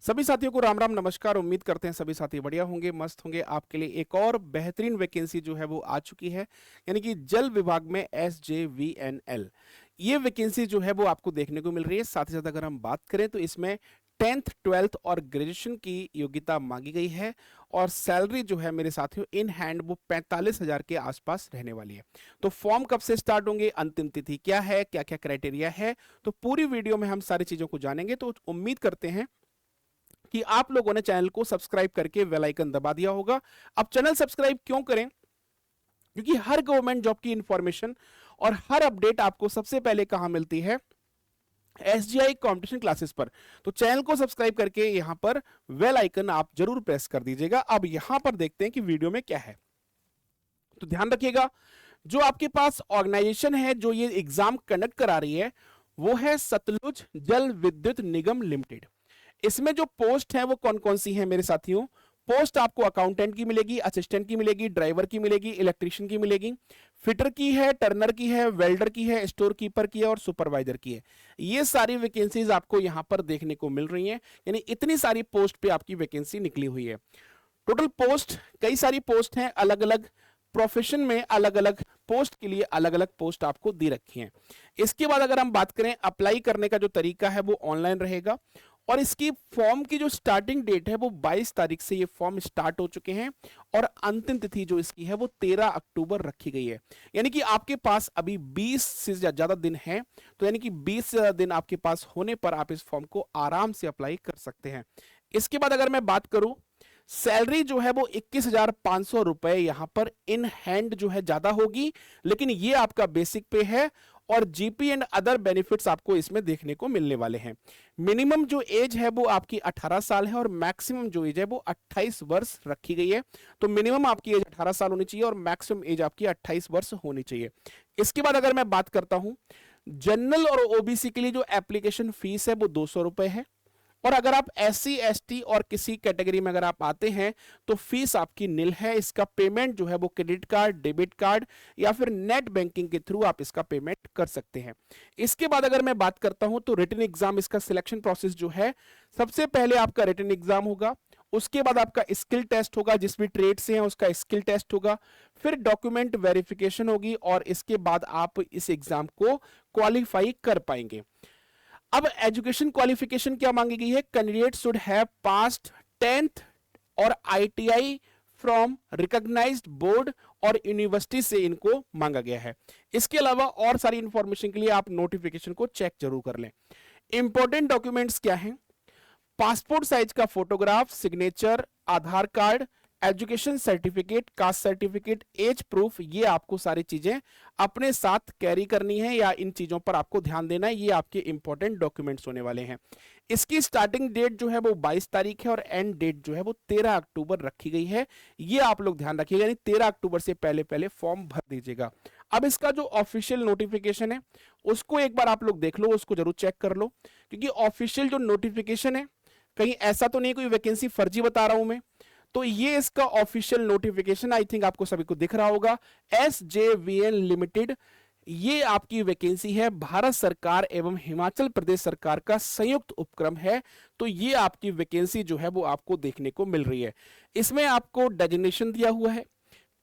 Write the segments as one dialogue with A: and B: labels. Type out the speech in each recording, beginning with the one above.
A: सभी साथियों को राम राम नमस्कार। उम्मीद करते हैं सभी साथी बढ़िया होंगे, मस्त होंगे। आपके लिए एक और बेहतरीन वैकेंसी जो है वो आ चुकी है, यानी कि जल विभाग में SJVNL। ये वैकेंसी जो है वो आपको देखने को मिल रही है। साथ ही साथ अगर हम बात करें तो इसमें 10th 12th और ग्रेजुएशन की योग्यता मांगी गई है और सैलरी जो है मेरे साथियों इन हैंड वो 45,000 के आसपास रहने वाली है। तो फॉर्म कब से स्टार्ट होंगे, अंतिम तिथि क्या है, क्या क्या क्राइटेरिया है, तो पूरी वीडियो में हम सारी चीजों को जानेंगे। तो उम्मीद करते हैं कि आप लोगों ने चैनल को सब्सक्राइब करके बेल आइकन दबा दिया होगा। अब चैनल सब्सक्राइब क्यों करें? क्योंकि हर गवर्नमेंट जॉब की इंफॉर्मेशन और हर अपडेट आपको सबसे पहले कहां मिलती है? SGI कंपटीशन क्लासेस पर। तो चैनल को सब्सक्राइब करके यहां पर बेल आइकन आप जरूर प्रेस कर दीजिएगा। अब यहां पर देखते हैं कि वीडियो में क्या है। तो ध्यान रखिएगा, जो आपके पास ऑर्गेनाइजेशन है जो ये एग्जाम कंडक्ट करा रही है वो है सतलुज जल विद्युत निगम लिमिटेड। इसमें जो पोस्ट है वो कौन कौन सी है मेरे साथियों? पोस्ट आपको अकाउंटेंट की मिलेगी, असिस्टेंट की मिलेगी, ड्राइवर की मिलेगी, इलेक्ट्रीशियन की मिलेगी, फिटर की है, टर्नर की है, वेल्डर की है, स्टोर कीपर की है और सुपरवाइजर की है। ये सारी वैकेंसीज आपको यहां पर देखने को मिल रही हैं, यानी इतनी सारी पोस्ट पे आपकी वैकेंसी निकली हुई है। टोटल पोस्ट कई सारी पोस्ट हैं, अलग अलग प्रोफेशन में अलग अलग पोस्ट के लिए अलग अलग पोस्ट आपको दी रखी हैं। इसके बाद अगर हम बात करें अप्लाई करने का जो तरीका है वो ऑनलाइन रहेगा और इसकी फॉर्म की जो स्टार्टिंग डेट है वो 22 तारीख से ये फॉर्म स्टार्ट हो चुके हैं और अंतिम तिथि जो इसकी है वो 13 अक्टूबर रखी गई है। यानी कि आपके पास अभी 20 से ज्यादा दिन है, तो यानी कि 20 से ज्यादा दिन आपके पास होने पर आप इस फॉर्म को आराम से अप्लाई कर सकते हैं। इसके बाद अगर मैं बात करूं, सैलरी जो है वो 21,500 रुपए यहां पर इन हैंड जो है ज्यादा होगी, लेकिन ये आपका बेसिक पे है और जीपी एंड अदर बेनिफिट्स आपको इसमें देखने को मिलने वाले हैं। मिनिमम जो एज है वो आपकी 18 साल है और मैक्सिमम जो एज है वो 28 वर्ष रखी गई है। तो मिनिमम आपकी एज 18 साल होनी चाहिए और मैक्सिमम एज आपकी 28 वर्ष होनी चाहिए। इसके बाद अगर मैं बात करता हूं, जनरल और ओबीसी के लिए जो एप्लीकेशन फीस है वो 200 रुपए है और अगर आप SC ST और किसी कैटेगरी में अगर आप आते हैं तो फीस आपकी निल है। इसका पेमेंट जो है वो क्रेडिट कार्ड, डेबिट कार्ड या फिर नेट बैंकिंग के थ्रू आप इसका पेमेंट कर सकते हैं। इसके बाद अगर मैं बात करता हूं तो रिटन एग्जाम, इसका सिलेक्शन प्रोसेस जो है, सबसे पहले आपका रिटन एग्जाम होगा, उसके बाद आपका स्किल टेस्ट होगा, जिस भी ट्रेड से है उसका स्किल टेस्ट होगा, फिर डॉक्यूमेंट वेरिफिकेशन होगी और इसके बाद आप इस एग्जाम को क्वालिफाई कर पाएंगे। अब एजुकेशन क्वालिफिकेशन क्या मांगी गई है? Candidate should have passed 10th और ITI फ्रॉम रिकॉग्नाइज्ड बोर्ड और यूनिवर्सिटी से इनको मांगा गया है। इसके अलावा और सारी इंफॉर्मेशन के लिए आप नोटिफिकेशन को चेक जरूर कर लें। इंपॉर्टेंट डॉक्यूमेंट्स क्या हैं? पासपोर्ट साइज का photograph, signature, Aadhaar card, education certificate, caste certificate, age proof, ये आपको सारी चीजें अपने साथ कैरी करनी है या इन चीजों पर आपको ध्यान देना है। ये आपके इंपॉर्टेंट डॉक्यूमेंट्स होने वाले हैं। इसकी स्टार्टिंग डेट जो है वो 22 तारीख है और एंड डेट जो है वो 13 अक्टूबर रखी गई है। ये आप लोग ध्यान रखिएगा, यानी 13 अक्टूबर से पहले पहले फॉर्म भर दीजिएगा। अब इसका जो ऑफिशियल नोटिफिकेशन है उसको एक बार आप लोग देख लो, उसको जरूर चेक कर लो, क्योंकि ऑफिशियल जो नोटिफिकेशन है, कहीं ऐसा तो नहीं कोई वैकेंसी फर्जी बता रहा हूं मैं। तो ये इसका ऑफिशियल नोटिफिकेशन आई थिंक आपको सभी को दिख रहा होगा। SJVN लिमिटेड, ये आपकी वैकेंसी है, भारत सरकार एवं हिमाचल प्रदेश सरकार का संयुक्त उपक्रम है। तो ये आपकी वैकेंसी जो है वो आपको देखने को मिल रही है। इसमें आपको डेजिग्नेशन दिया हुआ है,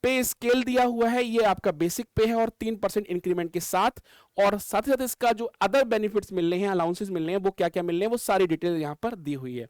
A: पे स्केल दिया हुआ है, ये आपका बेसिक पे है और 3% इंक्रीमेंट के साथ, और साथ ही साथ इसका जो अदर बेनिफिट्स मिल रहे हैं, अलाउंसेस मिल रहे हैं, वो क्या क्या मिल रहे हैं वो सारी डिटेल यहां पर दी हुई है।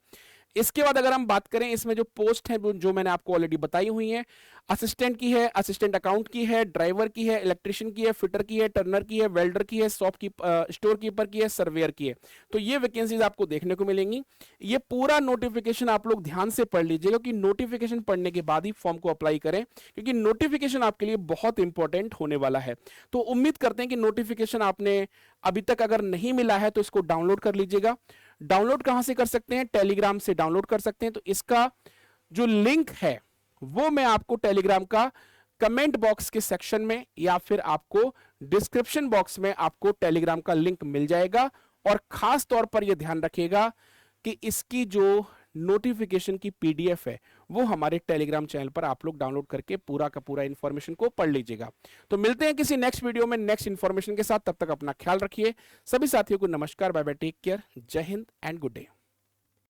A: इसके बाद अगर हम बात करें, इसमें जो पोस्ट है जो मैंने आपको ऑलरेडी बताई हुई है, असिस्टेंट की है, असिस्टेंट अकाउंट की है, ड्राइवर की है, इलेक्ट्रिशियन की है, फिटर की है, टर्नर की है, वेल्डर की है, स्टोर कीपर की है, सर्वेयर की है। तो ये वैकेंसीज आपको देखने को मिलेंगी। ये पूरा नोटिफिकेशन आप लोग ध्यान से पढ़ लीजिएगा कि नोटिफिकेशन पढ़ने के बाद ही फॉर्म को अप्लाई करें, क्योंकि नोटिफिकेशन आपके लिए बहुत इंपॉर्टेंट होने वाला है। तो उम्मीद करते हैं कि नोटिफिकेशन आपने अभी तक अगर नहीं मिला है तो इसको डाउनलोड कर लीजिएगा। डाउनलोड कहां से कर सकते हैं? टेलीग्राम से डाउनलोड कर सकते हैं। तो इसका जो लिंक है वो मैं आपको टेलीग्राम का कमेंट बॉक्स के सेक्शन में या फिर आपको डिस्क्रिप्शन बॉक्स में आपको टेलीग्राम का लिंक मिल जाएगा। और खास तौर पर यह ध्यान रखिएगा कि इसकी जो नोटिफिकेशन की PDF है वो हमारे टेलीग्राम चैनल पर आप लोग डाउनलोड करके पूरा का पूरा इंफॉर्मेशन को पढ़ लीजिएगा। तो मिलते हैं किसी नेक्स्ट वीडियो में नेक्स्ट इंफॉर्मेशन के साथ। तब तक अपना ख्याल रखिए। सभी साथियों को नमस्कार, बाय बाय, टेक केयर, जय हिंद एंड गुड डे।